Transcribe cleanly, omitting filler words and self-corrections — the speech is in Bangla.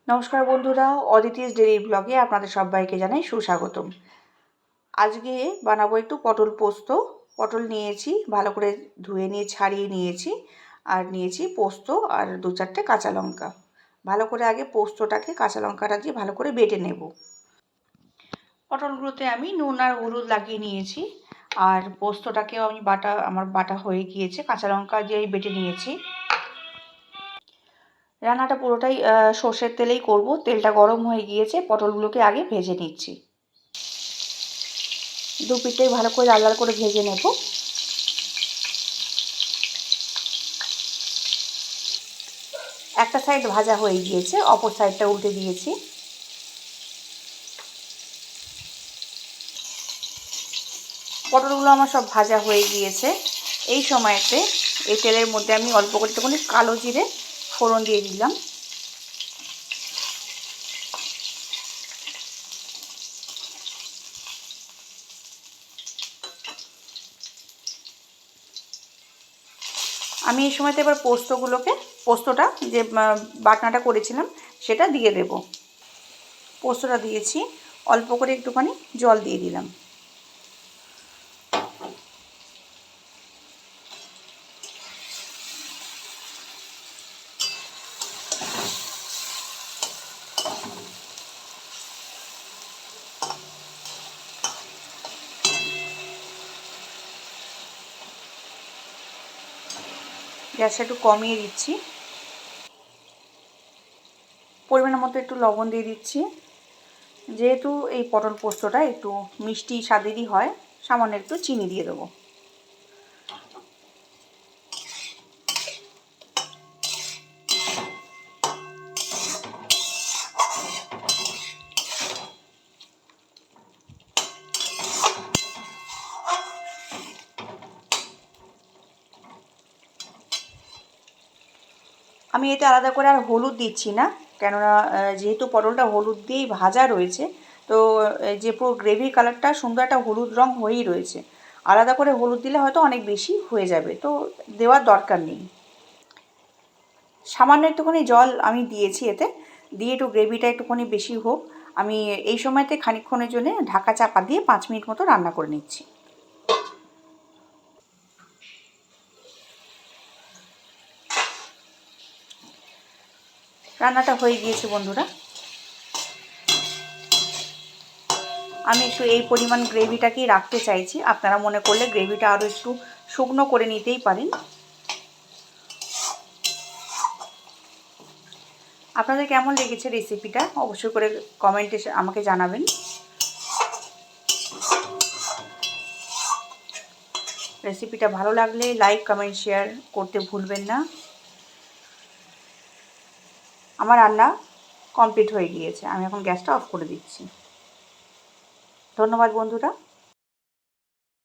নমস্কার বন্ধুরা, অদিতিস ডেইলি ব্লগে আপনাদের সবাইকে জানাই সুস্বাগতম। আজকে বানাবো একটু পটল পোস্ত। পটল নিয়েছি, ভালো করে ধুয়ে নিয়ে ছাড়িয়ে নিয়েছি, আর নিয়েছি পোস্ত আর 2-4টে কাঁচা লঙ্কা। ভালো করে আগে পোস্তটাকে কাঁচা লঙ্কাটা দিয়ে ভালো করে বেটে নেব। পটলগুলোতে আমি নুন আর হলুদ লাগিয়ে নিয়েছি, আর পোস্তটাকেও আমি আমার বাটা হয়ে গিয়েছে, কাঁচা লঙ্কা দিয়ে বেটে নিয়েছি। রান্নাটা পুরোটাই সর্ষের তেলেই করব। তেলটা গরম হয়ে গিয়েছে, পটলগুলোকে আগে ভেজে নিচ্ছি। দু পিঠটাই ভালো করে লাল লাল করে ভেজে নেব। একটা সাইড ভাজা হয়ে গিয়েছে, অপর সাইডটা উল্টে দিয়েছি। পটলগুলো আমার সব ভাজা হয়ে গিয়েছে। এই সময়তে এই তেলের মধ্যে আমি অল্প করে একটুখানি কালো জিরে ফোড়ন দিয়ে দিলাম। আমি এই সময়তে এবার পোস্তটা যে বাটনাটা করেছিলাম সেটা দিয়ে দেব। পোস্তটা দিয়েছি, অল্প করে একটুখানি জল দিয়ে দিলাম। গ্যাসটা একটু কমিয়ে দিচ্ছি। পরিমাণ মতো একটু লবণ দিয়ে দিচ্ছি। যেহেতু এই পটল পোস্তটা একটু মিষ্টি স্বাদেরই হয়, সামান্য একটু চিনি দিয়ে দেবো। আমি এতে আলাদা করে আর হলুদ দিচ্ছি না, কেননা যেহেতু পটলটা হলুদ দিয়েই ভাজা রয়েছে, তো যে পুরো গ্রেভির কালারটা সুন্দর একটা হলুদ রং হয়েই রয়েছে। আলাদা করে হলুদ দিলে হয়তো অনেক বেশি হয়ে যাবে, তো দেওয়ার দরকার নেই। সামান্য একটুখানি জল আমি দিয়েছি এতে, দিয়ে একটু গ্রেভিটা একটুখানি বেশি হোক। আমি এই সময়তে খানিকক্ষণের জন্য ঢাকা চাপা দিয়ে 5 মিনিট মতো রান্না করে নিচ্ছি। রান্নাটা হয়ে গিয়েছে বন্ধুরা। আমি একটু এই পরিমাণ গ্রেভিটাকেই রাখতে চাইছি। আপনারা মনে করলে গ্রেভিটা আরও একটু শুকনো করে নিতেই পারেন। আপনাদের কেমন লেগেছে রেসিপিটা অবশ্যই করে কমেন্টে আমাকে জানাবেন। রেসিপিটা ভালো লাগলে লাইক, কমেন্ট, শেয়ার করতে ভুলবেন না। আমার রান্না কমপ্লিট হয়ে গিয়েছে, আমি এখন গ্যাসটা অফ করে দিচ্ছি। ধন্যবাদ বন্ধুরা।